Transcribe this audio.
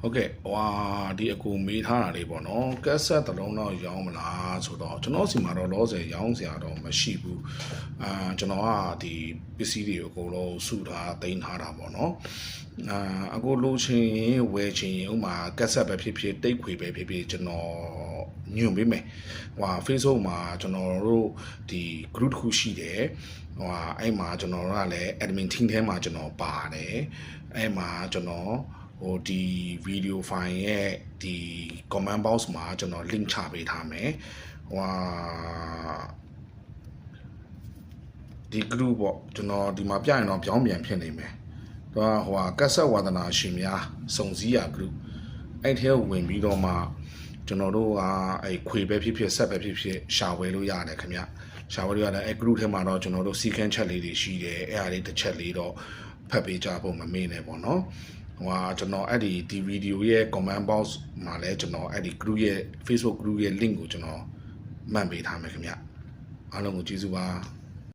ဟုတ်ကဲ့ဟွာဒီအကူမေးထားတာလေးပေါ့နော်ကက်ဆက်တစ်လုံးတော့ရောင်းမလားဆိုတော့ကျွန်တော်စီမှာတော့လောဆယ်ရောင်းစရာတော့မရှိဘူးကျွန်တော်ကဒီပစ္စည်းတွေကိုအကုန်လုံးစုထားတင်ထားတာပေါ့နော်အခုလိုချင်ဝယ်ချင်ဥမာကက်ဆက်ပဲဖြစ်ဖြစ်တိတ်ခွေပဲဖြစ်ဖြစ်ကျွန်တော်ညွှန်ပေးမယ်ဟွာ Facebook မှာကျွန်တော်တို့ဒီ group တစ်ခုရှိတယ်ဟိုအဲ့မှာကျွန်တော်တို့ကလည်း admin team ထဲမှာကျွန်တော်ပါတယ်အဲ့မှာကျွန်တော်ဟိုဒီ video file ရဲ့ဒီ comment box မှာကျွန်တော် link ချပေးထားမယ်ဟိုဒီ group ပေါ့ကျွန်တော်ဒီမှာပြရင်တော့ပြောင်းပြန်ဖြစ်နေမယ်တော့ဟိုကက်ဆက်ဝါသနာရှင်များစုံစည်းရာ group အဲ့ထဲကိုဝင်ပြီးတော့မှကျွန်တော်တို့ကအဲ့ခွေပဲဖြစ်ဖြစ်ဆက်ပဲဖြစ်ဖြစ်ရှာဝယ်လို့ရတယ်ခင်ဗျရှာဝယ်လို့ရတယ်အဲ့ group ထဲမှာတော့ကျွန်တော်တို့ second chat လေးတွေရှိတယ်အဲ့အားလေးတစ်ချက်လေးတော့ဖတ်ပေးကြဖို့မမေ့နဲ့ပေါ့နော်ဟိုကျွန်တော်အဲ့ဒီဗီဒီယိုရဲ့ comment box မှာလဲကျွန်တော်အဲ့ဒီ group ရဲ့ Facebook group ရဲ့ link ကိုကျွန်တော်မှတ်ပေးထားမယ်ခင်ဗျအားလုံးကိုကျေးဇူးပါ